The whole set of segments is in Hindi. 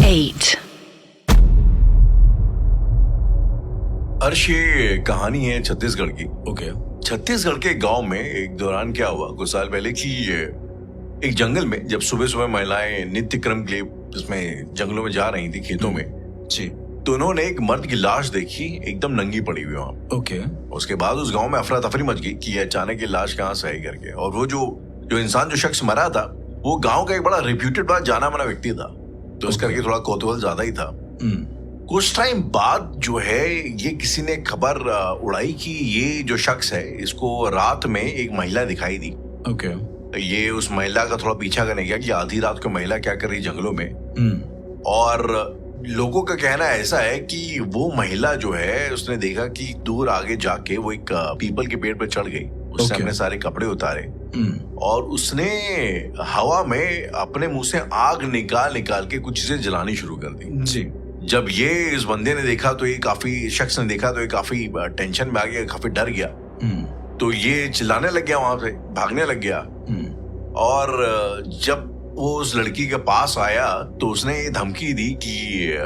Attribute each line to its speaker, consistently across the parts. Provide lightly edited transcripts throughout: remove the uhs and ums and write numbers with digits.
Speaker 1: 8.
Speaker 2: अर्श, ये कहानी है छत्तीसगढ़ की।
Speaker 3: ओके।
Speaker 2: छत्तीसगढ़ के गांव में एक दौरान क्या हुआ कुछ साल पहले कि एक जंगल में जब सुबह सुबह महिलाएं नित्य क्रम के लिए इसमें जंगलों में जा रही थी खेतों में,
Speaker 3: जी।
Speaker 2: तो उन्होंने एक मर्द की लाश देखी एकदम नंगी पड़ी हुई वहां।
Speaker 3: ओके।
Speaker 2: उसके बाद उस गांव में अफरा तफरी मच गई कि ये अचानक ये लाश कहाँ से आई करके। और वो जो इंसान जो शख्स मरा था वो गांव का एक बड़ा रिप्यूटेड बड़ा जाना माना व्यक्ति था, तो इस करके थोड़ा कौतूहल ज्यादा ही था। कुछ टाइम बाद जो है ये किसी ने खबर उड़ाई कि ये जो शख्स है इसको रात में एक महिला दिखाई दी।
Speaker 3: ओके।
Speaker 2: ये उस महिला का थोड़ा पीछा करने गया कि आधी रात को महिला क्या कर रही जंगलों में। और लोगों का कहना ऐसा है कि वो महिला जो है उसने देखा कि दूर आगे जाके वो एक पीपल के पेड़ पर चढ़ गई। उसने अपने सारे कपड़े उतारे और उसने हवा में अपने मुंह से आग निकाल के कुछ चीजें जलानी शुरू कर दी।
Speaker 3: जी।
Speaker 2: जब ये इस बंदे ने देखा तो ये काफी शख्स ने देखा तो ये काफी टेंशन में आ गया, काफी डर गया। तो ये चिल्लाने लग गया, वहां से भागने लग गया। और जब वो उस लड़की के पास आया तो उसने ये धमकी दी कि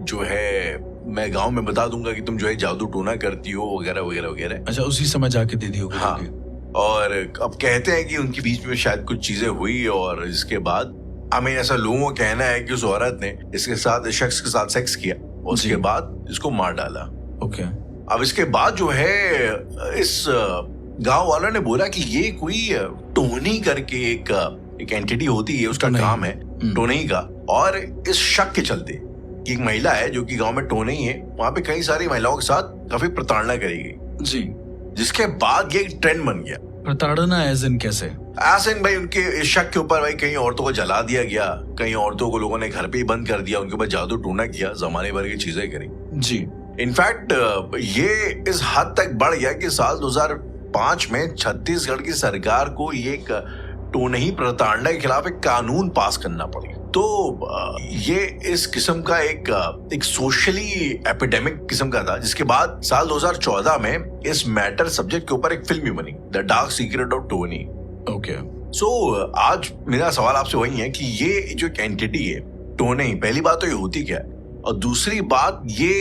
Speaker 2: जो है मैं गांव में बता दूंगा कि तुम जो है जादू टोना करती हो वगैरह वगैरह वगैरह।
Speaker 3: अच्छा, उसी समय जाके दे दी होगी।
Speaker 2: हाँ। और अब कहते हैं कि उनके बीच में शायद कुछ चीजें हुई और इसके बाद हमें ऐसा लोगों का कहना है कि उस औरत ने इसके साथ इस शख्स के साथ सेक्स किया और उसके बाद इसको मार डाला।
Speaker 3: ओके।
Speaker 2: अब इसके बाद जो है इस गांव वालों ने बोला कि ये कोई टोनी करके एक एंटिटी होती है, उसका काम है टोनई का। और इस शक के चलते कि एक महिला है जो कि गांव में टोनई है, वहां पे कई सारी महिलाओं के साथ काफी प्रताड़ना करी गई।
Speaker 3: जी।
Speaker 2: जिसके बाद ये एक ट्रेंड बन गया।
Speaker 3: प्रताड़ना एज इन कैसे?
Speaker 2: ऐसे भाई उनके इस शक के ऊपर भाई कई औरतों को जला दिया गया, कई औरतों को लोगों ने घर पे ही बंद कर दिया, उनके ऊपर जादू टोना किया, जमाने भर की चीजें करी।
Speaker 3: जी।
Speaker 2: इनफैक्ट ये इस हद तक बढ़ गया कि साल 2005 में छत्तीसगढ़ की सरकार को ये एक टोनही प्रताड़ना के खिलाफ एक कानून पास करना पड़ा। तो ये इस किस्म का एक सोशली एपिडेमिक किस्म का था, जिसके बाद साल 2014 में इस मैटर सब्जेक्ट के ऊपर एक फिल्म भी बनी, the dark secret of Tony.
Speaker 3: Okay.
Speaker 2: So आज मेरा सवाल आपसे वही है कि ये जो एक एंटिटी है टोनी, पहली बात तो ये होती क्या है, और दूसरी बात ये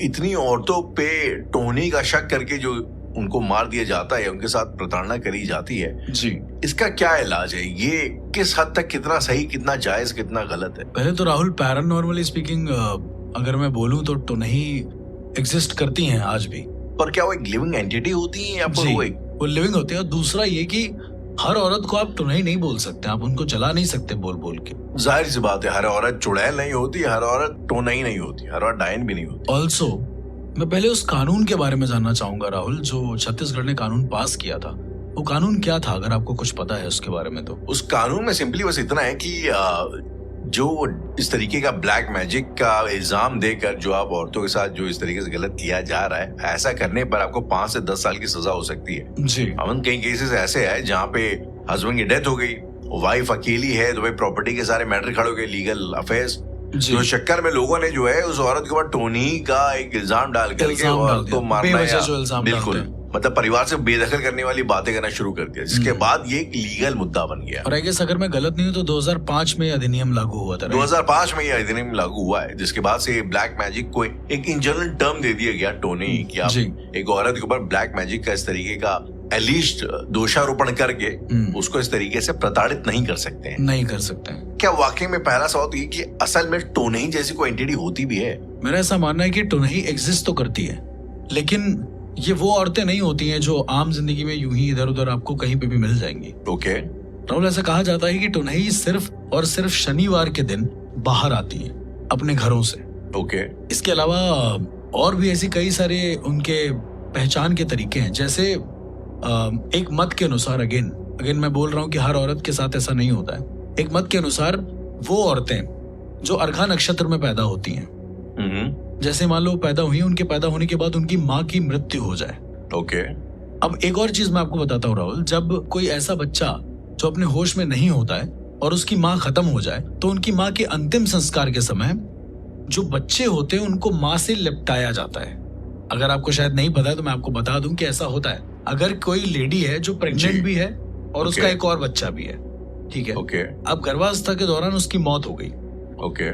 Speaker 2: इतनी औरतों पे टोनी का शक करके जो उनको मार दिया जाता है, उनके साथ प्रताड़ना करी जाती है,
Speaker 3: जी,
Speaker 2: इसका क्या इलाज है? ये किस हद तक कितना सही, कितना जायज, कितना गलत है?
Speaker 3: पहले तो राहुल, पैरानॉर्मली स्पीकिंग अगर मैं बोलूं तो नहीं एग्जिस्ट करती हैं आज भी।
Speaker 2: पर क्या वो एक लिविंग एंटिटी होती है या फिर
Speaker 3: वो लिविंग होती है? और दूसरा ये कि हर औरत को आप टोनही नहीं बोल सकते, आप उनको जला नहीं सकते बोल बोल के।
Speaker 2: जाहिर सी बात है, हर औरत चुड़ैल नहीं होती, हर औरत टोनही नहीं होती, हर औरत डायन भी नहीं होती।
Speaker 3: ऑल्सो मैं पहले उस कानून के बारे में जानना चाहूंगा राहुल, जो छत्तीसगढ़ ने कानून पास किया था। वो कानून क्या था, अगर आपको कुछ पता है उसके बारे में? तो
Speaker 2: उस कानून में सिंपली बस इतना है कि जो इस तरीके का ब्लैक मैजिक का इल्जाम देकर जो आप औरतों के साथ जो इस तरीके से गलत किया जा रहा है, ऐसा करने पर आपको 5 से 10 साल की सजा हो सकती है।
Speaker 3: जी।
Speaker 2: अमन कई केसेस ऐसे है जहाँ पे हस्बैंड की डेथ हो गई, वाइफ अकेली है, तो भाई प्रॉपर्टी के सारे मैटर खड़े हो गए, लीगल अफेयर्स। तो चक्कर में लोगों ने जो है उस औरत के ऊपर टोनी का एक इल्जाम डाल करके औरत को मारना, बिल्कुल मतलब परिवार से बेदखल करने वाली बातें करना शुरू कर दिया, जिसके बाद ये एक लीगल मुद्दा बन गया।
Speaker 3: और आई गेस अगर मैं गलत नहीं हूँ तो 2005 में अधिनियम लागू हुआ था।
Speaker 2: 2005 में ये अधिनियम लागू हुआ है, जिसके बाद से ब्लैक मैजिक को एक इन जनरल टर्म दे दिया गया टोनी, कि आप एक औरत के ऊपर ब्लैक मैजिक का इस तरीके का एलिस्ट दोषारोपण करके उसको इस तरीके से प्रताड़ित नहीं कर सकते हैं।
Speaker 3: नहीं कर सकते हैं।
Speaker 2: क्या वाकई में पहला सवाल तो ये कि असल में टोनही जैसी कोई एंटिटी होती भी है?
Speaker 3: मेरा ऐसा मानना है कि टोनही एग्जिस्ट तो करती है, लेकिन ये वो औरतें नहीं होती हैं जो आम जिंदगी में यूं ही इधर उधर आपको कहीं पे भी मिल जाएंगी।
Speaker 2: ओके।
Speaker 3: राहुल, ऐसा कहा जाता है कि टोनही सिर्फ और सिर्फ शनिवार के दिन बाहर आती है अपने घरों से।
Speaker 2: ओके।
Speaker 3: इसके अलावा और भी ऐसी कई सारे उनके पहचान के तरीके हैं। जैसे एक मत के अनुसार, अगेन मैं बोल रहा हूँ कि हर औरत के साथ ऐसा नहीं होता है। एक मत के अनुसार वो औरतें जो अर्घा नक्षत्र में पैदा होती हैं, जैसे मान लो पैदा हुई, उनके पैदा होने के बाद उनकी माँ की मृत्यु हो जाए।
Speaker 2: ओके।
Speaker 3: अब एक और चीज मैं आपको बताता हूँ राहुल, जब कोई ऐसा बच्चा जो अपने होश में नहीं होता है और उसकी माँ खत्म हो जाए, तो उनकी माँ के अंतिम संस्कार के समय जो बच्चे होते हैं उनको माँ से लिपटाया जाता है। अगर आपको शायद नहीं पता है तो मैं आपको बता दूं कि ऐसा होता है। अगर कोई लेडी है जो प्रेग्नेंट भी है और उसका एक और बच्चा भी है, ठीक है,
Speaker 2: ओके।
Speaker 3: अब गर्भावस्था के दौरान उसकी मौत हो गई,
Speaker 2: ओके,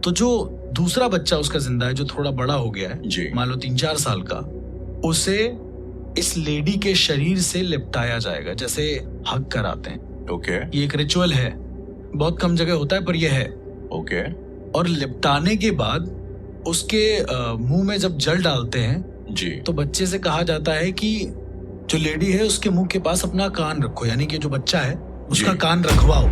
Speaker 3: तो जो दूसरा बच्चा उसका जिंदा है, जो थोड़ा बड़ा हो गया है,
Speaker 2: जी
Speaker 3: मान लो 3-4 साल का, उसे इस लेडी के शरीर से लिपटाया जाएगा, जैसे हग कराते हैं।
Speaker 2: ओके
Speaker 3: ये एक रिचुअल है, बहुत कम जगह होता है पर यह है।
Speaker 2: ओके
Speaker 3: और लिपटाने के बाद उसके मुंह में जब जल डालते हैं
Speaker 2: जी
Speaker 3: तो बच्चे से कहा जाता है कि जो लेडी है उसके मुंह के पास अपना कान रखो, यानी कि जो बच्चा है उसका
Speaker 2: जी।
Speaker 3: कान रखवाओ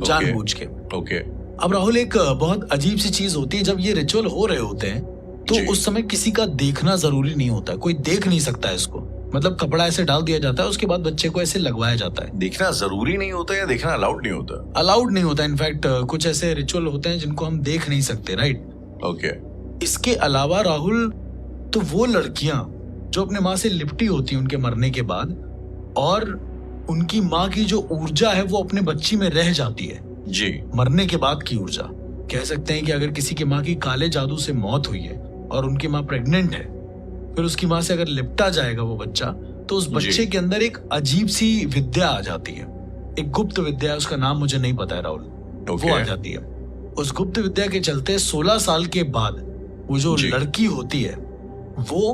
Speaker 3: जानबूझ के।
Speaker 2: ओके
Speaker 3: अब राहुल, एक बहुत अजीब सी चीज होती है, जब ये रिचुअल हो रहे होते हैं तो
Speaker 2: जी।
Speaker 3: उस समय किसी का देखना जरूरी नहीं होता, कोई देख नहीं सकता है इसको। मतलब कपड़ा ऐसे डाल दिया जाता है, उसके बाद बच्चे को ऐसे लगवाया जाता है।
Speaker 2: देखना जरूरी नहीं होता या देखना अलाउड नहीं होता?
Speaker 3: अलाउड नहीं होता, इनफैक्ट कुछ ऐसे रिचुअल होते हैं जिनको हम देख नहीं सकते, राइट?
Speaker 2: ओके
Speaker 3: इसके अलावा राहुल, तो वो लड़कियां जो अपने माँ से लिपटी होती हैं उनके मरने के बाद, और उनकी माँ की जो ऊर्जा है वो अपने बच्ची में रह जाती है।
Speaker 2: जी
Speaker 3: मरने के बाद की ऊर्जा कह सकते हैं कि अगर किसी की माँ की काले जादू से मौत हुई है और उनकी माँ प्रेग्नेंट है, फिर उसकी माँ से अगर लिपटा जाएगा वो बच्चा, तो उस बच्चे के अंदर एक अजीब सी विद्या आ जाती है, एक गुप्त विद्या, उसका नाम मुझे नहीं पता है राहुल, वो आ जाती है। उस गुप्त विद्या के चलते 16 साल के बाद वो जो लड़की होती है वो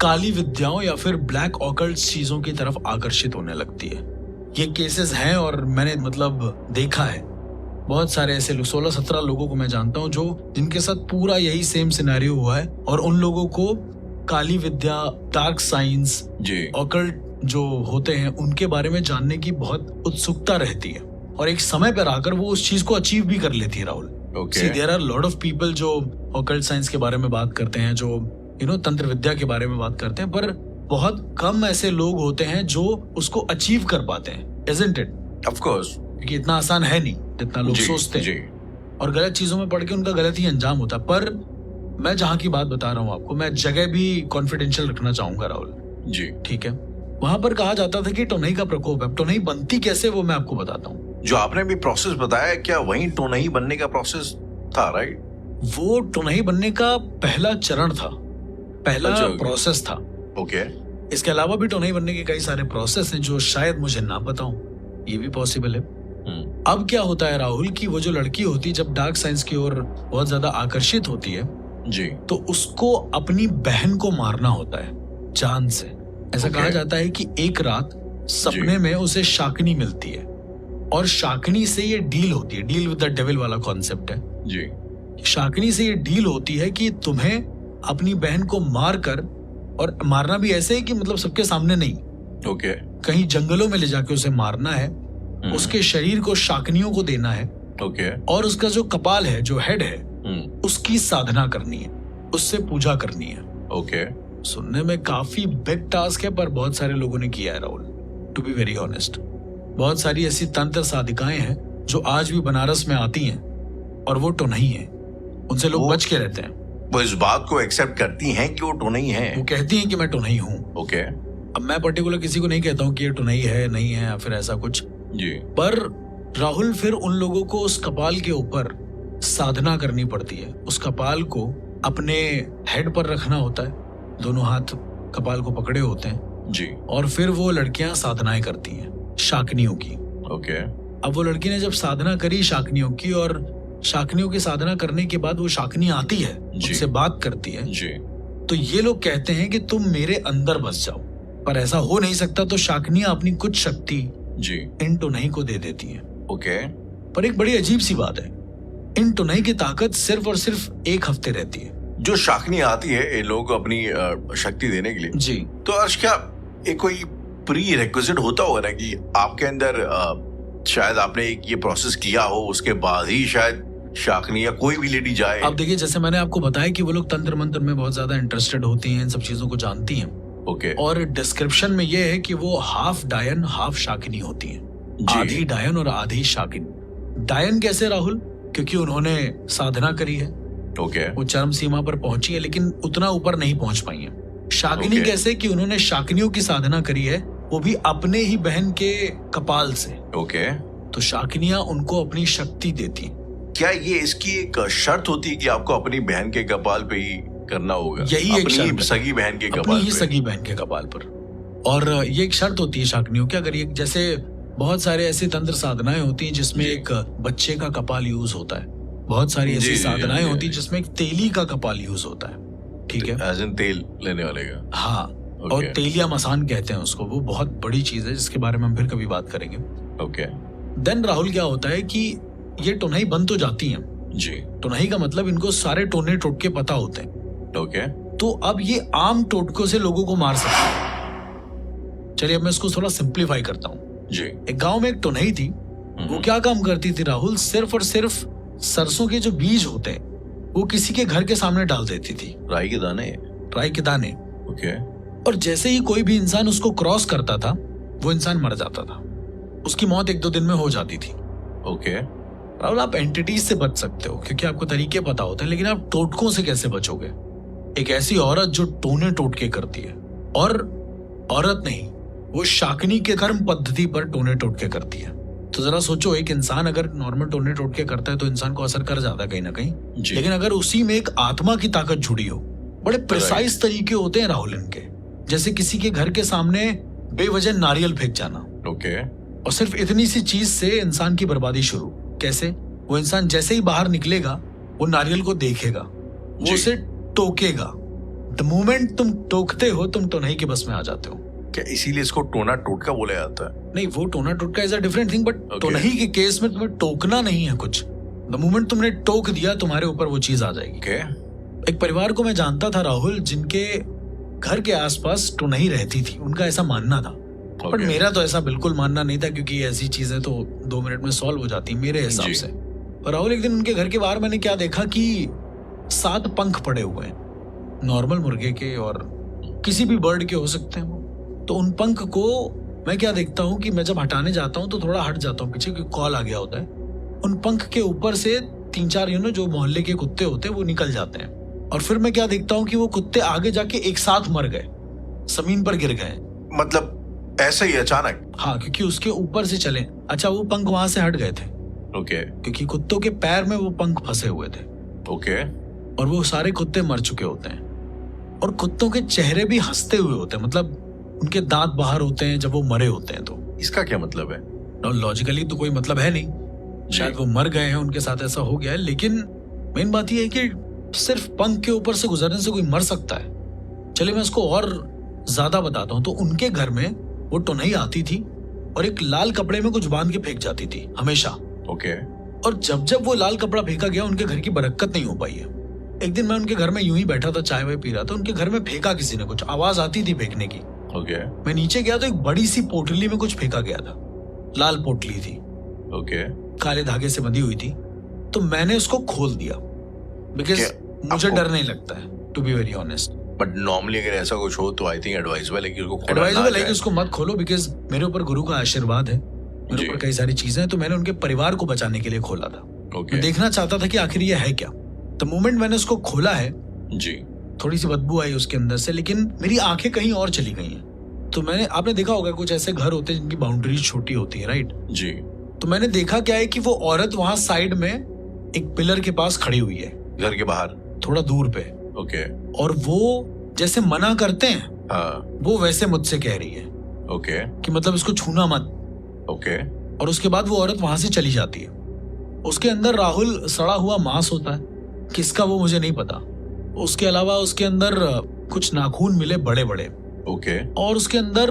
Speaker 3: काली विद्याओं या फिर ब्लैक ऑकल्ट चीजों की तरफ आकर्षित होने लगती है। ये केसेस हैं और मैंने मतलब देखा है बहुत सारे ऐसे लोग, 16-17 लोगों को मैं जानता हूँ जो जिनके साथ पूरा यही सेम सिनेरियो हुआ है, और उन लोगों को काली विद्या, डार्क साइंस,
Speaker 2: जी
Speaker 3: ऑकल्ट जो होते हैं उनके बारे में जानने की बहुत उत्सुकता रहती है, और एक समय पर आकर वो उस चीज को अचीव भी कर लेती है Rahul. There are lot of people जो ऑकल्ट साइंस के बारे में बात करते हैं, जो तंत्र विद्या के बारे में बात करते हैं, पर बहुत कम ऐसे लोग होते हैं जो उसको अचीव कर पाते हैं, इजंट इट?
Speaker 2: ऑफ कोर्स,
Speaker 3: क्योंकि इतना आसान है नहीं जितना लोग सोचते हैं, और गलत चीजों में पढ़ के उनका गलत ही अंजाम होता है। पर मैं जहां की बात बता रहा हूँ आपको, मैं जगह भी कॉन्फिडेंशियल रखना चाहूंगा राहुल
Speaker 2: जी।
Speaker 3: ठीक है? वहां पर कहा जाता था कि टोनई का प्रकोप है। टोनई बनती कैसे वो मैं आपको बताता हूँ।
Speaker 2: जो आपने भी प्रोसेस बताया, क्या वही टोनई बनने का प्रोसेस था, राइट?
Speaker 3: वो टोनई बनने का पहला चरण था, पहला प्रोसेस था।
Speaker 2: ओके।
Speaker 3: इसके अलावा भी टोनई बनने के कई सारे प्रोसेस हैं जो शायद मुझे ना पता हूं, ये भी पॉसिबल है। अब क्या होता है राहुल कि वो जो लड़की होती है जब डार्क साइंस की ओर बहुत ज्यादा आकर्षित होती है
Speaker 2: जी,
Speaker 3: तो उसको अपनी बहन को मारना होता है जान से। ऐसा कहा जाता है कि एक रात सपने में उसे शाकनी मिलती है, और शाकनी से ये डील होती है, डील विद द डेविल वाला कॉन्सेप्ट है
Speaker 2: जी।
Speaker 3: शाकनी से ये डील होती है कि तुम्हें अपनी बहन को मार कर, और मारना भी ऐसे है कि मतलब सबके सामने नहीं,
Speaker 2: ओके।
Speaker 3: कहीं जंगलों में ले जाके उसे मारना है, उसके शरीर को शाकनियों को देना है,
Speaker 2: ओके।
Speaker 3: और उसका जो कपाल है, जो हेड है, उसकी साधना करनी है, उससे पूजा करनी है।
Speaker 2: ओके।
Speaker 3: सुनने में काफी बिग टास्क है, पर बहुत सारे लोगों ने किया है Rahul, to be very honest. बहुत सारी ऐसी तंत्र साधिकाएं हैं जो आज भी बनारस में आती हैं, और वो टोनई हैं, उनसे लोग बच के रहते हैं।
Speaker 2: वो इस बात को एक्सेप्ट करती हैं कि वो टोनई हैं।
Speaker 3: वो कहती हैं कि मैं टोनई हूँ।
Speaker 2: ओके।
Speaker 3: अब मैं पर्टिकुलर किसी को नहीं कहता हूँ कि ये टोनई है, नहीं है, या फिर ऐसा कुछ
Speaker 2: जी।
Speaker 3: पर राहुल, फिर उन लोगों को उस कपाल के ऊपर साधना करनी पड़ती है। उस कपाल को अपने हेड पर रखना होता है, दोनों हाथ कपाल को पकड़े होते हैं
Speaker 2: जी,
Speaker 3: और फिर वो लड़कियां साधनाएं करती हैं शाकनियों की।
Speaker 2: ओके।
Speaker 3: अब वो लड़की ने जब साधना करी शाकनियों की, और शाकनियों की साधना करने के बाद वो शाकनी आती है, उनसे बात करती है
Speaker 2: जी।
Speaker 3: तो ये लोग कहते हैं कि तुम मेरे अंदर बस जाओ, पर ऐसा हो नहीं सकता, तो शाकनियां अपनी कुछ शक्ति
Speaker 2: जी
Speaker 3: इन टोनई को दे देती हैं।
Speaker 2: ओके।
Speaker 3: पर एक बड़ी अजीब सी बात है, इन टोनई की ताकत सिर्फ और सिर्फ 1 हफ्ते रहती है।
Speaker 2: जो शाकनी आती है ये लोग अपनी शक्ति देने के लिए
Speaker 3: जी,
Speaker 2: तो अर्श, क्या एक कोई प्री रिक्विजिट होता होगा ना कि आपके अंदर शायद आपने एक ये प्रोसेस किया हो, उसके बाद ही शायद शाकनी या कोई भी लेडी जाए?
Speaker 3: अब देखिए, जैसे मैंने आपको बताया कि वो लोग तंत्र मंत्र में बहुत ज्यादा इंटरेस्टेड होती हैं, इन सब चीजों को जानती हैं।
Speaker 2: ओके।
Speaker 3: और डिस्क्रिप्शन में ये है कि वो हाफ डायन हाफ शाकिनी होती हैं, आधी डायन और आधी शाकिनी। डायन कैसे राहुल? क्योंकि उन्होंने साधना करी है,
Speaker 2: ओके।
Speaker 3: वो चरम सीमा पर पहुंची है, लेकिन उतना ऊपर नहीं पहुंच पाई है। शाकिनी कैसे? कि उन्होंने शाकिनियों की साधना करी है, वो भी अपने ही बहन के कपाल से।
Speaker 2: ओके।
Speaker 3: तो शाकिनियां उनको अपनी शक्ति देती हैं।
Speaker 2: क्या ये इसकी एक शर्त होती है कि आपको अपनी बहन के कपाल पे ही करना होगा?
Speaker 3: यही एक शर्त है,
Speaker 2: सगी बहन के
Speaker 3: अपनी
Speaker 2: कपाल
Speaker 3: ही
Speaker 2: पे?
Speaker 3: सगी बहन के कपाल पर। और ये एक शर्त होती है शाकनियों की, अगर ये जैसे बहुत सारे ऐसे तंत्र साधनाएं होती हैं जिसमें एक बच्चे का कपाल यूज होता है, बहुत सारी ऐसी साधनाएं होती हैं जिसमें एक तेली का कपाल यूज होता है, ठीक है,
Speaker 2: एज इन तेल लेने वाले का।
Speaker 3: हाँ, और तेलिया मसान कहते हैं उसको, वो बहुत बड़ी चीज है जिसके बारे में हम फिर कभी बात करेंगे।
Speaker 2: ओके।
Speaker 3: देन राहुल क्या होता है कि ये टोनई बन तो जाती हैं
Speaker 2: जी।
Speaker 3: टोनई का मतलब इनको सारे टोने टोटके पता होते हैं।
Speaker 2: ओके।
Speaker 3: तो अब ये आम टोटकों से लोगों को मार सकते हैं। चलिए अब मैं इसको थोड़ा सिंप्लीफाई करता हूँ
Speaker 2: जी।
Speaker 3: एक गांव में एक टोनई थी, वो क्या काम करती थी राहुल, सिर्फ और सिर्फ सरसों के जो बीज होते हैं वो किसी के घर के सामने डाल देती थी।
Speaker 2: राई के दाने।
Speaker 3: राई के दाने।
Speaker 2: ओके।
Speaker 3: और जैसे ही कोई भी इंसान उसको क्रॉस करता था वो इंसान मर जाता था, उसकी मौत 1-2 दिन में हो जाती थी।
Speaker 2: ओके।
Speaker 3: राहुल आप एंटिटीज से बच सकते हो क्योंकि आपको तरीके पता होते हैं, लेकिन आप टोटकों से कैसे बचोगे? एक ऐसी औरत जो टोने टोटके करती है, और औरत नहीं, वो शाकनी के कर्म पद्धति पर टोने टोटके करती है। तो जरा सोचो, एक इंसान अगर नॉर्मल टोने टोटके करता है तो इंसान को असर कर जाता है कहीं ना कहीं, लेकिन अगर उसी में एक आत्मा की ताकत जुड़ी हो, बड़े प्रिसाइज तरीके होते हैं राहुल इनके। जैसे किसी के घर के सामने बेवजह नारियल फेंक जाना।
Speaker 2: ओके।
Speaker 3: और सिर्फ इतनी सी चीज से इंसान की बर्बादी शुरू। कैसे? वो इंसान जैसे ही बाहर निकलेगा वो नारियल को देखेगा, वो उसे टोकेगा। द मोमेंट तुम टोकते हो तुम टोनई के बस में आ जाते हो।
Speaker 2: क्या इसीलिए इसको टोना टोटका बोला जाता है?
Speaker 3: नहीं, वो टोना टोटका is a different thing, but टोनई के केस में तुम्हें टोकना नहीं है कुछ। द मोमेंट तुमने टोक दिया तुम्हारे ऊपर वो चीज आ जाएगी। एक परिवार को मैं जानता था राहुल, जिनके घर के आसपास टोनई रहती थी, उनका ऐसा मानना था। पर मेरा तो ऐसा बिल्कुल मानना नहीं था क्योंकि ऐसी चीजें तो 2 मिनट में सॉल्व हो जाती मेरे हिसाब से। और राहुल एक दिन उनके घर के बाहर मैंने क्या देखा कि 7 पंख पड़े हुए हैं, नॉर्मल मुर्गे के और किसी भी बर्ड के हो सकते हैं वो। तो उन पंख को मैं क्या देखता हूँ कि मैं जब हटाने जाता हूँ तो थोड़ा हट जाता हूँ पीछे क्योंकि कॉल आ गया होता है। उन पंख के ऊपर से 3-4 जो मोहल्ले के कुत्ते होते हैं वो निकल जाते हैं। और फिर मैं क्या देखता हूँ कि वो कुत्ते आगे जाके एक साथ मर गए, जमीन पर गिर गए।
Speaker 2: मतलब ऐसे ही अचानक?
Speaker 3: हाँ, क्योंकि उसके ऊपर से चले। अच्छा, वो पंख वहां से हट गए थे।
Speaker 2: ओके।
Speaker 3: क्योंकि कुत्तों के पैर में वो पंख फंसे हुए थे।
Speaker 2: ओके।
Speaker 3: और वो सारे कुत्ते मर चुके होते हैं और कुत्तों के चेहरे भी हंसते हुए होते हैं, मतलब उनके दांत बाहर होते हैं जब वो मरे होते हैं। तो
Speaker 2: इसका क्या मतलब है?
Speaker 3: लॉजिकली तो कोई मतलब है नहीं, शायद वो मर गए हैं, उनके साथ ऐसा हो गया है। लेकिन मेन बात यह है कि सिर्फ पंख के ऊपर से गुजरने से कोई मर सकता है। चलिए मैं इसको और ज्यादा बताता हूँ। तो उनके घर में वो टोनई आती थी और एक लाल कपड़े में कुछ बांध के फेंक जाती थी हमेशा।
Speaker 2: ओके।
Speaker 3: और जब जब वो लाल कपड़ा फेंका गया उनके घर की बरकत नहीं हो पाई है। एक दिन मैं उनके घर में यूं ही बैठा था, चाय वाय पी रहा था, उनके घर में फेंका किसी ने कुछ, आवाज आती थी फेंकने की।
Speaker 2: ओके।
Speaker 3: मैं नीचे गया तो एक बड़ी सी पोटली में कुछ फेंका गया था, लाल पोटली थी।
Speaker 2: ओके।
Speaker 3: काले धागे से बंधी हुई थी। तो मैंने उसको खोल दिया बिकॉज मुझे डर नहीं लगता है, to be very honest.
Speaker 2: But normally अगर ऐसा कुछ हो तो आई थिंक एडवाइजेबल है कि
Speaker 3: उसको मत खोलो, बिकॉज मेरे ऊपर गुरु का आशीर्वाद है, मेरे ऊपर कई सारी चीजें हैं। तो मैंने उनके परिवार को बचाने के लिए खोला था। मैं देखना चाहता था कि आखिर ये है क्या। तो मोमेंट मैंने उसको खोला है
Speaker 2: जी,
Speaker 3: थोड़ी सी बदबू आई उसके अंदर से, लेकिन मेरी आंखें कहीं और चली गई हैं। तो आपने देखा होगा कुछ ऐसे घर होते हैं जिनकी बाउंड्रीज छोटी होती है, राइट
Speaker 2: जी।
Speaker 3: तो मैंने देखा क्या है कि वो औरत वहां साइड में एक पिलर के पास खड़ी हुई है,
Speaker 2: घर के बाहर
Speaker 3: थोड़ा दूर पे।
Speaker 2: ओके।
Speaker 3: और वो जैसे मना करते हैं,
Speaker 2: हाँ,
Speaker 3: वो वैसे मुझसे कह रही है
Speaker 2: ओके,
Speaker 3: कि मतलब इसको छूना मत।
Speaker 2: ओके।
Speaker 3: और उसके बाद वो औरत वहां से चली जाती है। उसके अंदर राहुल सड़ा हुआ मांस होता है, किसका वो मुझे नहीं पता। उसके अलावा उसके अंदर कुछ नाखून मिले बड़े बड़े।
Speaker 2: ओके।
Speaker 3: और उसके अंदर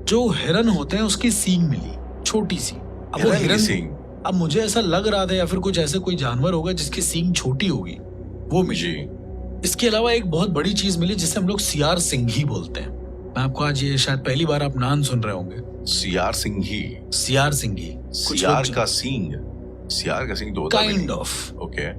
Speaker 3: जो हिरन होते हैं उसकी सींग मिली, छोटी सी। अब वो हिरन सींग, अब मुझे ऐसा लग रहा था या फिर कुछ ऐसे कोई जानवर होगा जिसकी सींग छोटी होगी, वो मिली। इसके अलावा एक बहुत बड़ी चीज मिली जिसे हम लोग सियार सिंघी बोलते हैं। मैं आपको आज ये शायद पहली बार आप नाम सुन रहे होंगे,
Speaker 2: सियार सिंघी।
Speaker 3: सियार सिंघी,
Speaker 2: सियार का सींग, सियार का सींग तो होता है
Speaker 3: काइंड ऑफ।
Speaker 2: ओके।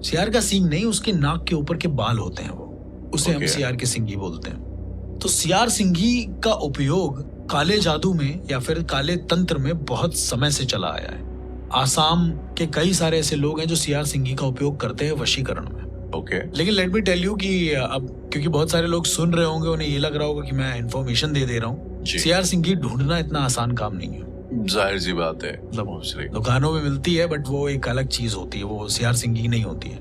Speaker 3: सियार का सींग नहीं, उसके नाक के ऊपर के बाल होते हैं, वो उसे हम सियार के सिंघी बोलते हैं। तो सियार सिंघी का उपयोग काले जादू में या फिर काले तंत्र में बहुत समय से चला आया है। आसाम के कई सारे ऐसे लोग हैं जो सियार सिंघी का उपयोग करते हैं वशीकरण में।
Speaker 2: ओके।
Speaker 3: लेकिन लेट मी टेल यू कि अब क्योंकि बहुत सारे लोग सुन रहे होंगे, उन्हें ये लग रहा होगा कि मैं इन्फॉर्मेशन दे रहा हूँ। सियार सिंघी ढूंढना इतना आसान काम नहीं है,
Speaker 2: जाहिर सी बात है।
Speaker 3: दुकानों में मिलती है बट वो एक अलग चीज होती है, वो सियार सिंघी नहीं होती है।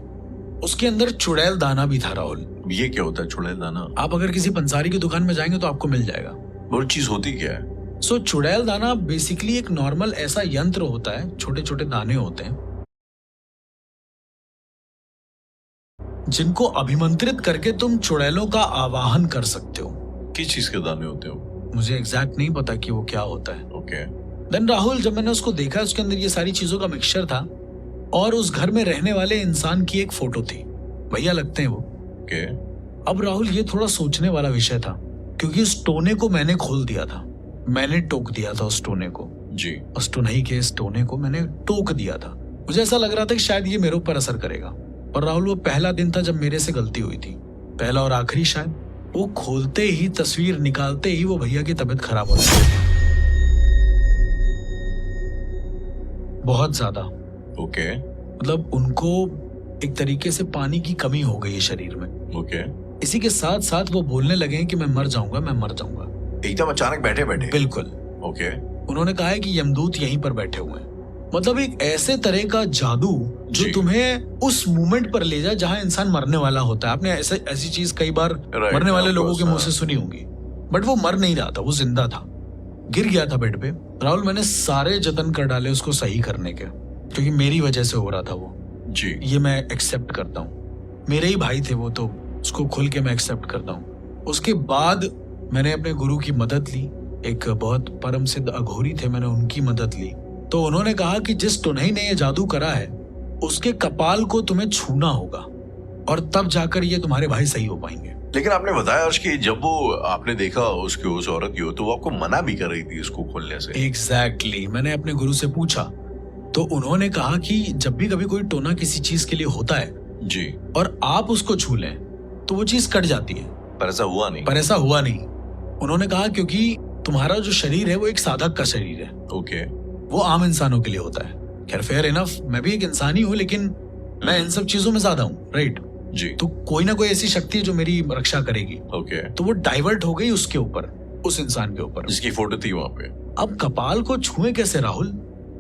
Speaker 3: उसके अंदर चुड़ैल दाना भी था राहुल।
Speaker 2: ये क्या होता है चुड़ैल दाना?
Speaker 3: आप अगर किसी पंसारी की दुकान में जाएंगे तो आपको मिल जाएगा।
Speaker 2: वो चीज होती क्या है?
Speaker 3: सो चुड़ैल दाना बेसिकली एक नॉर्मल ऐसा यंत्र होता है, छोटे छोटे दाने होते हैं जिनको अभिमंत्रित करके तुम चुड़ैलों का आवाहन कर सकते हो।
Speaker 2: किस चीज के दाने होते हो?
Speaker 3: मुझे एग्जैक्ट नहीं पता कि वो क्या होता है।
Speaker 2: ओके।
Speaker 3: देन राहुल, जब मैंने उसको देखा उसके अंदर ये सारी चीजों का मिक्सचर था और उस घर में रहने वाले इंसान की एक फोटो थी। भैया लगते हैं वो।
Speaker 2: ओके।
Speaker 3: अब राहुल, ये थोड़ा सोचने वाला विषय था क्योंकि उस टोने को मैंने खोल दिया था, मैंने टोक दिया था उस टोने को
Speaker 2: जी।
Speaker 3: उस टोनई के इस टोने को मैंने टोक दिया था। मुझे ऐसा लग रहा था कि शायद ये मेरे ऊपर असर करेगा। और राहुल, वो पहला दिन था जब मेरे से गलती हुई थी, पहला और आखिरी शायद। वो खोलते ही, तस्वीर निकालते ही वो भैया की तबीयत खराब हो गई, बहुत ज्यादा।
Speaker 2: ओके।
Speaker 3: मतलब उनको एक तरीके से पानी की कमी हो गई है शरीर में।
Speaker 2: ओके।
Speaker 3: इसी के साथ साथ वो बोलने लगे हैं कि मैं मर जाऊंगा, मैं मर जाऊंगा।
Speaker 2: एकदम अचानक बैठे बैठे?
Speaker 3: बिल्कुल।
Speaker 2: ओके।
Speaker 3: उन्होंने कहा है कि यमदूत यहीं पर बैठे हुए हैं। मतलब एक ऐसे तरह का जादू जो
Speaker 2: जी।
Speaker 3: तुम्हें उस मोमेंट पर ले जाए जहां इंसान मरने वाला होता है। आपने ऐसी चीज कई बार
Speaker 2: Right,
Speaker 3: मरने वाले
Speaker 2: of
Speaker 3: लोगों
Speaker 2: course,
Speaker 3: के मुंह
Speaker 2: हाँ।
Speaker 3: से सुनी होंगी, बट वो मर नहीं रहा था, वो जिंदा था। गिर गया था बेड पे। राहुल, मैंने सारे जतन कर डाले उसको सही करने के, क्योंकि मेरी वजह से हो रहा था वो।
Speaker 2: जी।
Speaker 3: ये मैं एक्सेप्ट करता हूँ, मेरे ही भाई थे वो, तो उसको खुल के मैं एक्सेप्ट करता हूँ। उसके बाद मैंने अपने गुरु की मदद ली, एक बहुत परम सिद्ध अघोरी थे, मैंने उनकी मदद ली। तो उन्होंने कहा कि जिस टुनई ने ये जादू करा है उसके कपाल को तुम्हें छूना होगा और तब जाकर ये तुम्हारे भाई सही हो पाएंगे।
Speaker 2: लेकिन आपने बताया अर्श कि जब वो आपने देखा उसकी उस औरत की हो तो वो आपको मना भी कर रही थी इसको खोलने से।
Speaker 3: एग्जैक्टली। मैंने अपने गुरु से पूछा तो उन्होंने कहा कि जब भी कभी कोई टोना किसी चीज के लिए होता है
Speaker 2: जी।
Speaker 3: और आप उसको छू लें तो वो चीज कट जाती है,
Speaker 2: पर ऐसा हुआ नहीं।
Speaker 3: पर ऐसा हुआ नहीं। उन्होंने कहा क्योंकि तुम्हारा जो शरीर है वो एक साधक का शरीर है,
Speaker 2: ओके।
Speaker 3: वो आम इंसानों के लिए होता है। खैर फेयर इनफ, मैं भी एक इंसान ही हूँ, लेकिन मैं इन सब चीजों में ज्यादा हूँ, राइट।
Speaker 2: जी।
Speaker 3: तो कोई ना कोई ऐसी शक्ति है जो मेरी रक्षा करेगी।
Speaker 2: ओके।
Speaker 3: तो वो डाइवर्ट हो गई उसके ऊपर, उस इंसान के ऊपर।
Speaker 2: जिसकी फोटो थी वहां पे।
Speaker 3: अब कपाल को छुए कैसे राहुल?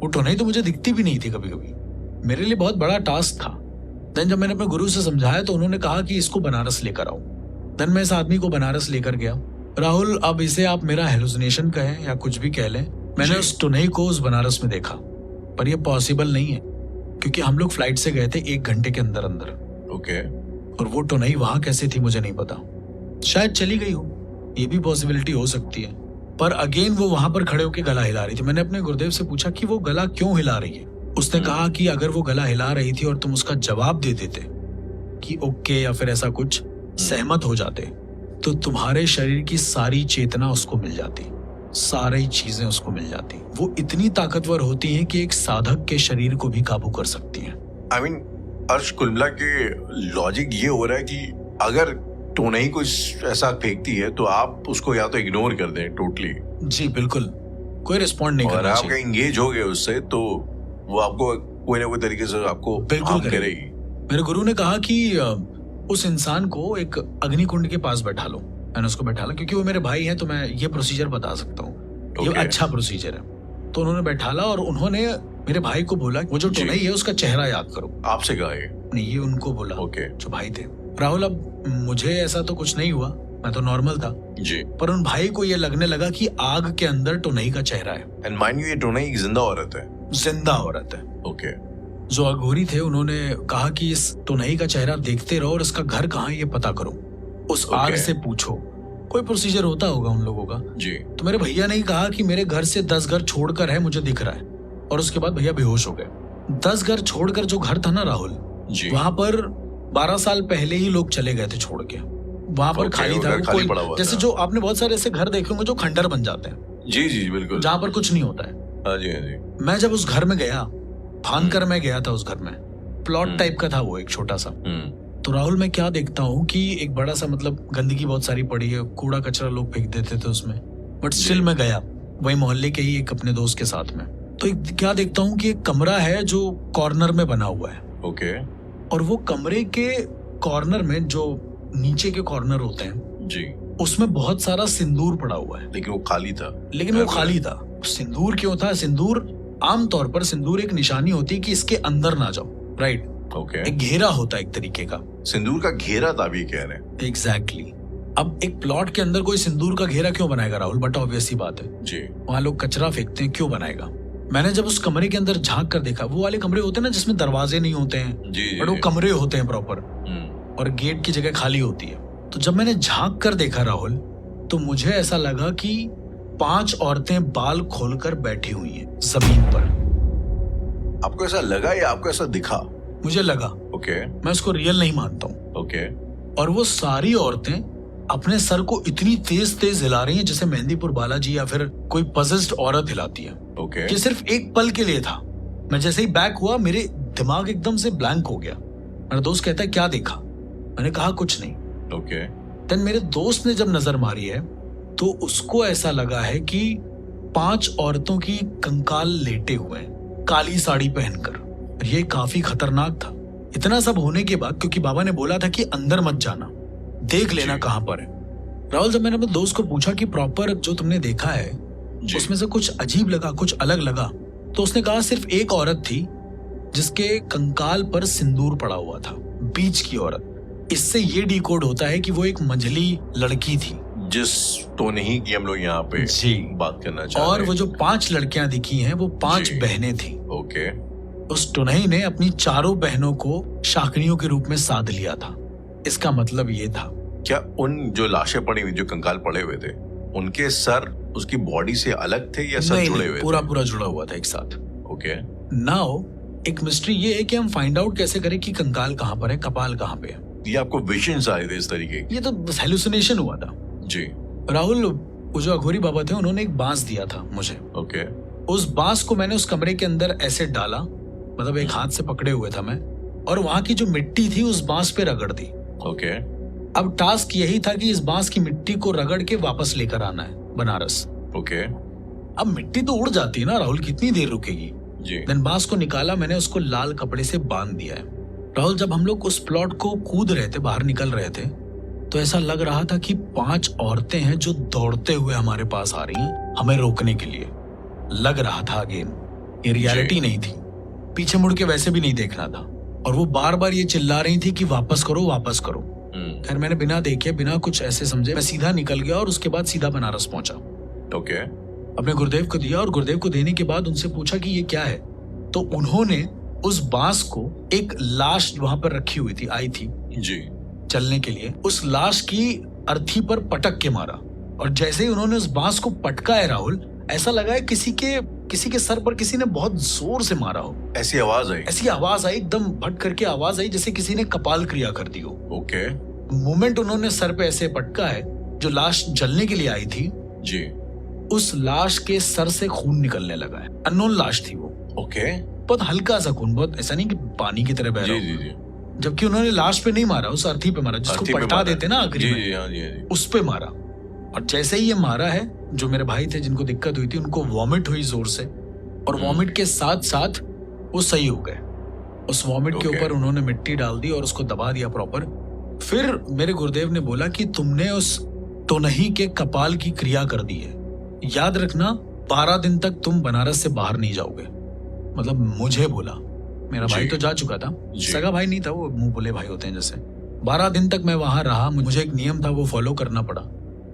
Speaker 3: वो टोनई तो मुझे दिखती भी नहीं थी कभी कभी। मेरे लिए बहुत बड़ा टास्क था। देन जब मैंने अपने गुरु से समझाया तो उन्होंने कहा कि इसको बनारस लेकर आओ। देन मैं इस आदमी को बनारस लेकर गया। राहुल, अब इसे आप मेरा हेलुसिनेशन कहें या कुछ भी कह लें, मैंने
Speaker 2: जी।
Speaker 3: उस टुनई को उस बनारस में देखा, पर यह पॉसिबल नहीं है क्योंकि हम लोग फ्लाइट से गए थे 1 घंटे के अंदर अंदर।
Speaker 2: ओके।
Speaker 3: और वो टुनई वहां कैसे थी मुझे नहीं पता, शायद चली गई हो, ये भी पॉसिबिलिटी हो सकती है। पर अगेन वो वहां पर खड़े होकर गला हिला रही थी। मैंने अपने गुरुदेव से पूछा कि वो गला क्यों हिला रही है। उसने कहा कि अगर वो गला हिला रही थी और तुम उसका जवाब दे देते कि ओके या फिर ऐसा कुछ सहमत हो जाते तो तुम्हारे शरीर की सारी चेतना उसको मिल जाती, सारी चीजें उसको मिल जाती। वो इतनी ताकतवर होती हैं कि एक साधक के शरीर को भी काबू कर सकती हैं।
Speaker 2: आई मीन अर्श, कुल मिला के लॉजिक ये हो रहा है कि अगर टोनई कुछ ऐसा फेंकती है तो आप उसको या तो इग्नोर कर दें टोटली।
Speaker 3: जी बिल्कुल, कोई रिस्पॉन्ड नहीं
Speaker 2: और
Speaker 3: करना
Speaker 2: आप
Speaker 3: चाहिए।
Speaker 2: एंगेज हो गए उससे तो वो आपको कोई ना कोई तरीके से आपको
Speaker 3: बिल्कुल
Speaker 2: harm
Speaker 3: करेगी।
Speaker 2: करेगी।
Speaker 3: मेरे गुरु ने कहा कि उस इंसान को एक अग्निकुंड के पास बैठा लो। मैंने उसको बैठा ला क्योंकि वो मेरे भाई हैं, तो मैं ये प्रोसीजर बता सकता हूँ। ये
Speaker 2: Okay.
Speaker 3: अच्छा प्रोसीजर है। तो उन्होंने बैठाला और उन्होंने मेरे भाई को बोला वो जो
Speaker 2: जी।
Speaker 3: टोनई है उसका चेहरा याद करो।
Speaker 2: आपसे कहा ये?
Speaker 3: नहीं, ये उनको बोला,
Speaker 2: ओके।
Speaker 3: जो भाई थे। राहुल, अब मुझे ऐसा तो कुछ नहीं हुआ, मैं तो नॉर्मल था,
Speaker 2: जी।
Speaker 3: पर उन भाई को ये लगने लगा कि आग के अंदर टोनई का चेहरा है,
Speaker 2: एंड माइंड यू ये टोनई एक जिंदा औरत है।
Speaker 3: जिंदा औरत है।
Speaker 2: ओके।
Speaker 3: जो अघोरी थे उन्होंने कहा कि इस टोनई का चेहरा देखते रहो और इसका घर कहाँ है ये पता करो, उस
Speaker 2: Okay.
Speaker 3: आग से पूछो। कोई प्रोसीजर होता होगा उन लोगों का।
Speaker 2: जी।
Speaker 3: तो मेरे भैया ने कहा कि मेरे घर से 10 घर छोड़कर है, मुझे दिख रहा है। और उसके बाद भैया बेहोश हो गए। 10 घर छोड़कर जो घर था ना राहुल,
Speaker 2: जी।
Speaker 3: वहां पर 12 साल पहले ही लोग चले गए थे छोड़ के। वहां पर
Speaker 2: Okay,
Speaker 3: खाली
Speaker 2: वो
Speaker 3: था,
Speaker 2: घर
Speaker 3: वो
Speaker 2: खाली
Speaker 3: कोई
Speaker 2: पड़ा हुआ
Speaker 3: जैसे
Speaker 2: था।
Speaker 3: जो आपने बहुत सारे ऐसे घर देखे होंगे जो खंडर बन जाते हैं,
Speaker 2: जी जी बिल्कुल।
Speaker 3: जहां पर कुछ नहीं होता है।
Speaker 2: हाँ जी, हाँ जी।
Speaker 3: मैं जब उस घर में गया, फांद कर मैं गया था उस घर में, प्लॉट टाइप का था वो, एक छोटा सा। तो राहुल, मैं क्या देखता हूँ कि एक बड़ा सा, मतलब गंदगी बहुत सारी पड़ी है, कूड़ा कचरा लोग फेंक देते थे उसमें, बट स्टिल मैं गया वही मोहल्ले के ही एक अपने दोस्त के साथ में। तो क्या देखता हूँ कि एक कमरा है जो कॉर्नर में बना हुआ है।
Speaker 2: ओके।
Speaker 3: और वो कमरे के कॉर्नर में, जो नीचे के कॉर्नर होते हैं,
Speaker 2: जी।
Speaker 3: उसमें बहुत सारा सिंदूर पड़ा हुआ है,
Speaker 2: लेकिन वो खाली था।
Speaker 3: लेकिन वो खाली था। सिंदूर क्यों था? सिंदूर, आमतौर पर सिंदूर एक निशानी होती है कि इसके अंदर ना जाओ, राइट।
Speaker 2: ओके।
Speaker 3: एक घेरा होता है एक तरीके का।
Speaker 2: सिंदूर का घेरा था भी कह रहे हैं।
Speaker 3: एग्जैक्टली। अब एक प्लॉट के अंदर कोई सिंदूर का घेरा क्यों बनाएगा राहुल? बट ऑब्वियस सी बात है,
Speaker 2: जी
Speaker 3: वहां लोग कचरा फेंकते हैं, क्यों बनाएगा? मैंने जब उस कमरे के अंदर झांक कर देखा, वो वाले कमरे होते हैं ना जिसमें दरवाजे नहीं होते हैं,
Speaker 2: जी
Speaker 3: बट वो कमरे होते हैं प्रॉपर, और गेट की जगह खाली होती है। तो जब मैंने झांक कर देखा राहुल, तो मुझे ऐसा लगा कि 5 औरतें बाल खोलकर बैठी हुई हैं जमीन पर।
Speaker 2: आपको ऐसा लगा या आपको ऐसा दिखा?
Speaker 3: मुझे लगा।
Speaker 2: ओके
Speaker 3: मैं उसको रियल नहीं मानता हूँ।
Speaker 2: ओके
Speaker 3: और वो सारी औरतें अपने सर को इतनी तेज तेज हिला रही हैं जैसे मेहंदीपुर बालाजी या फिर कोई पजेस्ड औरत हिलाती है।
Speaker 2: ओके
Speaker 3: ये सिर्फ एक पल के लिए था। मैं जैसे ही बैक हुआ, मेरे दिमाग एकदम से ब्लैंक हो गया। मेरा दोस्त कहता है क्या देखा? मैंने कहा कुछ नहीं।
Speaker 2: ओके
Speaker 3: देन मेरे दोस्त ने जब नजर मारी है तो उसको ऐसा लगा है कि 5 औरतों की कंकाल लेटे हुए हैं काली साड़ी पहनकर। और ये काफी खतरनाक था। इतना सब होने के बाद, क्योंकि बाबा ने बोला था कि अंदर मत जाना, देख लेना
Speaker 2: जी।
Speaker 3: कहां पर है। राहुल, जब मैंने अपने दोस्त को पूछा कि प्रॉपर जो तुमने देखा है
Speaker 2: जी
Speaker 3: उसमें से कुछ अजीब लगा, कुछ अलग लगा, तो उसने कहा सिर्फ एक औरत थी जिसके कंकाल पर सिंदूर पड़ा हुआ था, बीच की औरत। इससे ये डिकोड होता है कि वो एक मंझली लड़की थी,
Speaker 2: जिस तो नहीं की हम लोग यहाँ पे
Speaker 3: जी।
Speaker 2: बात करना चाह
Speaker 3: और
Speaker 2: रहे
Speaker 3: वो जो 5 लड़कियां दिखी हैं वो 5
Speaker 2: जी।
Speaker 3: बहनें थी।
Speaker 2: ओके
Speaker 3: उस टुनही ने अपनी 4 बहनों को शाकनियों के रूप में साध लिया था। इसका मतलब ये था।
Speaker 2: क्या उन जो लाशें पड़ी हुई, जो कंकाल पड़े हुए थे, उनके सर उसकी बॉडी से अलग थे या सब
Speaker 3: नहीं,
Speaker 2: जुड़े
Speaker 3: नहीं,
Speaker 2: हुए
Speaker 3: पूरा
Speaker 2: थे?
Speaker 3: पूरा जुड़ा हुआ था एक साथ।
Speaker 2: ओके
Speaker 3: नाउ एक मिस्ट्री ये है कि हम फाइंड आउट कैसे करें कि कंकाल कहां पर है, कपाल कहां पे है।
Speaker 2: ये आपको विजन्स आए थे इस तरीके
Speaker 3: ये तो बस हेलुसिनेशन हुआ था।
Speaker 2: जी
Speaker 3: राहुल, वो जो अघोरी बाबा थे उन्होंने एक बांस दिया था मुझे।
Speaker 2: ओके
Speaker 3: उस बांस को मैंने उस कमरे के अंदर ऐसे डाला, मतलब एक हाथ से पकड़े हुए था मैं, और वहां की जो मिट्टी थी उस बांस पे रगड़ दी।
Speaker 2: ओके
Speaker 3: अब टास्क यही था कि इस बांस की मिट्टी को रगड़ के वापस लेकर आना है बनारस।
Speaker 2: ओके
Speaker 3: अब मिट्टी तो उड़ जाती है ना राहुल, कितनी देर रुकेगी?
Speaker 2: जी
Speaker 3: देन बांस को निकाला मैंने, उसको लाल कपड़े से बांध दिया है। राहुल, जब हम लोग उस प्लॉट को कूद रहे थे, बाहर निकल रहे थे, तो ऐसा लग रहा था कि 5 औरतें हैं जो दौड़ते हुए हमारे पास आ रही हैं हमें रोकने के लिए। लग रहा था अगेन, ये रियलिटी नहीं थी। पीछे मुड़ के वैसे भी नहीं देखना था। और वो बार बार ये चिल्ला रही थी कि वापस करो, वापस करो। खैर मैंने बिना देखे, बिना कुछ ऐसे समझे, मैं सीधा निकल गया और उसके बाद सीधा बनारस पहुंचा।
Speaker 2: ओके
Speaker 3: अपने गुरुदेव को दिया और गुरुदेव को देने के बाद उनसे पूछा कि ये क्या है। तो उन्होंने उस बांस को, एक लाश वहां पर रखी हुई थी, आई थी
Speaker 2: जी
Speaker 3: चलने के लिए, उस लाश की अर्थी पर पटक के मारा। और जैसे ही उन्होंने उस बांस को पटका है राहुल, ऐसा लगा है किसी के सर पर किसी ने बहुत जोर से मारा हो।
Speaker 2: ऐसी आवाज आई?
Speaker 3: ऐसी आवाज आई, एकदम भट करके आवाज आई, जैसे किसी ने कपाल क्रिया कर दी हो।
Speaker 2: ओके
Speaker 3: मोमेंट उन्होंने सर पे ऐसे पटका है, जो लाश जलने के लिए आई थी,
Speaker 2: जी
Speaker 3: उस लाश के सर से खून निकलने लगा है। अननोन लाश थी वो,
Speaker 2: ओके
Speaker 3: बहुत हल्का सा खून, बहुत ऐसा नहीं कि पानी की तरह बह रहा
Speaker 2: जी
Speaker 3: हो।
Speaker 2: जी जी
Speaker 3: जबकि उन्होंने लाश पे नहीं मारा, उस अर्थी पे मारा, जिसको
Speaker 2: अर्थी पे
Speaker 3: पलटा
Speaker 2: मारा।
Speaker 3: देते ना आखिरी
Speaker 2: जी
Speaker 3: में,
Speaker 2: जी हाँ जी हाँ जी
Speaker 3: उस पे मारा। और जैसे ही ये मारा है, जो मेरे भाई थे जिनको दिक्कत हुई थी, उनको वॉमिट हुई जोर से, और वॉमिट के साथ साथ वो सही हो गए। उस वॉमिट के
Speaker 2: Okay.
Speaker 3: ऊपर उन्होंने मिट्टी डाल दी और उसको दबा दिया प्रॉपर। फिर मेरे गुरुदेव ने बोला कि तुमने उस तोनही के कपाल की क्रिया कर दी है, याद रखना 12 दिन तक तुम बनारस से बाहर नहीं जाओगे। मतलब मुझे बोला, मेरा भाई
Speaker 2: जी।
Speaker 3: तो जा चुका था,
Speaker 2: जी।
Speaker 3: सगा भाई नहीं था, वो मुंह बोले भाई होते हैं जैसे। 12 दिन तक मैं वहां रहा, मुझे एक नियम था वो फॉलो करना पड़ा,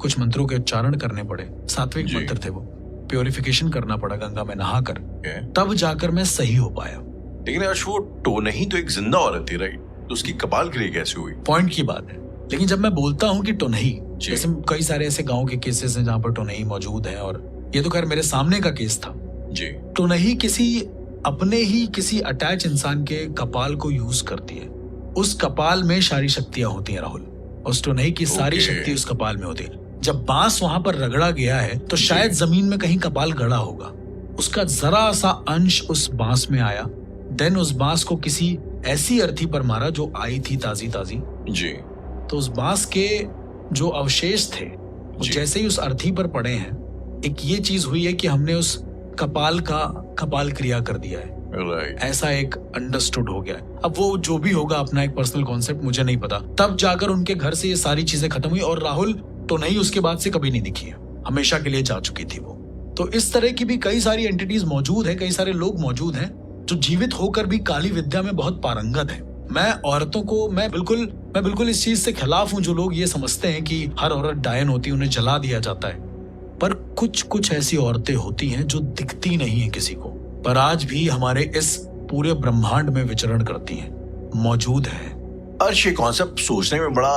Speaker 3: कुछ मंत्रों के उच्चारण करने पड़े, सात्विक
Speaker 2: जी।
Speaker 3: मंत्र थे वो, प्योरिफिकेशन करना पड़ा गंगा में नहाकर,
Speaker 2: ओके।
Speaker 3: तब जाकर मैं सही हो पाया।
Speaker 2: लेकिन अर्श, वो टोनही तो एक जिंदा औरत थी, राइट? तो उसकी कपाल क्रिया कैसे हुई?
Speaker 3: पॉइंट की बात है। लेकिन जब मैं बोलता हूँ कि टोनही,
Speaker 2: जी।
Speaker 3: जैसे कई सारे ऐसे गांव के केसेस हैं जहाँ पर टोनही मौजूद है, और ये तो खैर मेरे सामने का केस था।
Speaker 2: जी
Speaker 3: टोनही अपने ही किसी अटैच इंसान के कपाल को यूज करती है। उस कपाल में सारी शक्तियां होती हैं राहुल, उस टोनही की सारी
Speaker 2: Okay.
Speaker 3: शक्ति उस कपाल में होती है। जब बांस वहां पर रगड़ा गया है तो शायद जमीन में कहीं कपाल गड़ा होगा, उसका जरा सा अंश उस बांस में आया। देन उस बांस को किसी ऐसी अर्थी पर मारा जो आई थी ताजी ताजी।
Speaker 2: जी
Speaker 3: तो उस बांस के जो अवशेष थे वो
Speaker 2: जी।
Speaker 3: जैसे ही उस अर्थी पर पड़े हैं, एक ये चीज हुई है कि हमने उस कपाल क्रिया कर दिया है,
Speaker 2: राइट।
Speaker 3: ऐसा एक अंडरस्टूड हो गया है। अब वो जो भी होगा, अपना एक पर्सनल कॉन्सेप्ट, मुझे नहीं पता। तब जाकर उनके घर से ये सारी चीजें खत्म हुई, और राहुल तो नहीं उसके बाद से कभी नहीं दिखी है, हमेशा के लिए जा चुकी थी वो। तो इस तरह की भी कई सारी एंटिटीज मौजूद है, कई सारे लोग मौजूद हैं जो जीवित होकर भी काली विद्या में बहुत पारंगत है। मैं औरतों को मैं बिल्कुल इस चीज से खिलाफ हूं जो लोग ये समझते हैं कि हर औरत डायन होती है, उन्हें जला दिया जाता है। पर कुछ ऐसी औरतें होती हैं जो दिखती नहीं है किसी को, पर आज भी हमारे इस पूरे ब्रह्मांड में विचरण करती हैं, मौजूद है।
Speaker 2: अर्श, ये कॉन्सेप्ट सोचने में बड़ा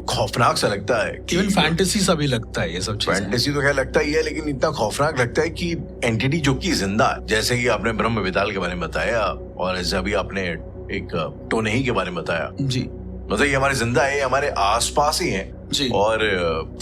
Speaker 2: खौफनाक सा लगता है।
Speaker 3: इवन फैंटेसी सा भी लगता है ये सब चीजें।
Speaker 2: फैंटेसी तो क्या लगता ही है, लेकिन इतना खौफनाक लगता है कि एंटिटी जो कि जिंदा है, जैसे कि आपने ब्रह्म बेताल के बारे में बताया और ऐसे अभी आपने एक टोनही के बारे में बताया
Speaker 3: जी,
Speaker 2: मतलब ये हमारे जिंदा है, हमारे आसपास ही है
Speaker 3: जी।
Speaker 2: और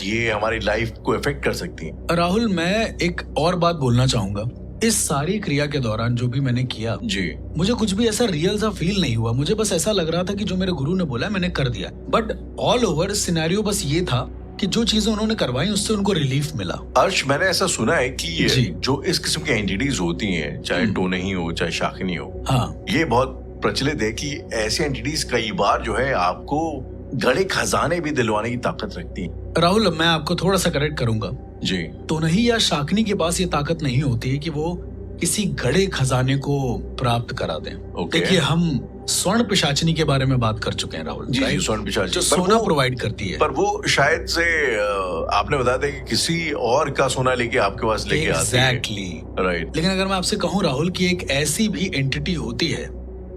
Speaker 2: ये हमारी लाइफ को इफेक्ट कर सकती है।
Speaker 3: राहुल, मैं एक और बात बोलना चाहूंगा। इस सारी क्रिया के दौरान जो भी मैंने किया
Speaker 2: जी,
Speaker 3: मुझे कुछ भी ऐसा रियल सा फील नहीं हुआ। मुझे बस ऐसा लग रहा था कि जो मेरे गुरु ने बोला मैंने कर दिया, बट ऑल ओवर सिनेरियो बस ये था कि जो चीजें उन्होंने करवाई उससे उनको रिलीफ मिला।
Speaker 2: अर्श, मैंने ऐसा सुना है कि
Speaker 3: जी।
Speaker 2: जो इस किस्म की एंटिटीज होती हैं, चाहे टोनही हो चाहे शाकिनी हो,
Speaker 3: हाँ,
Speaker 2: ये बहुत प्रचलित है कि ऐसी एंटिटीज कई बार जो है आपको गड़े खजाने भी दिलवाने की ताकत रखती हैं।
Speaker 3: राहुल, मैं आपको थोड़ा सा करेक्ट करूंगा।
Speaker 2: जी,
Speaker 3: तो नहीं, या शाकनी के पास ये ताकत नहीं होती है कि वो किसी गड़े खजाने को प्राप्त करा दें।
Speaker 2: ओके।
Speaker 3: देखिए, हम स्वर्ण पिशाचिनी के बारे में बात कर चुके हैं राहुल,
Speaker 2: जी,
Speaker 3: right?
Speaker 2: स्वर्ण पिशाच
Speaker 3: जो सोना प्रोवाइड करती है।
Speaker 2: पर वो शायद से आपने बताया था कि किसी और का सोना लेके आपके पास लेके आती है।
Speaker 3: एग्जैक्टली।
Speaker 2: राइट।
Speaker 3: लेकिन अगर मैं आपसे कहूं राहुल कि एक ऐसी भी एंटिटी होती है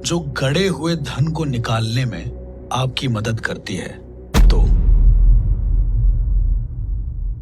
Speaker 3: जो गड़े हुए धन को निकालने में आपकी मदद करती है,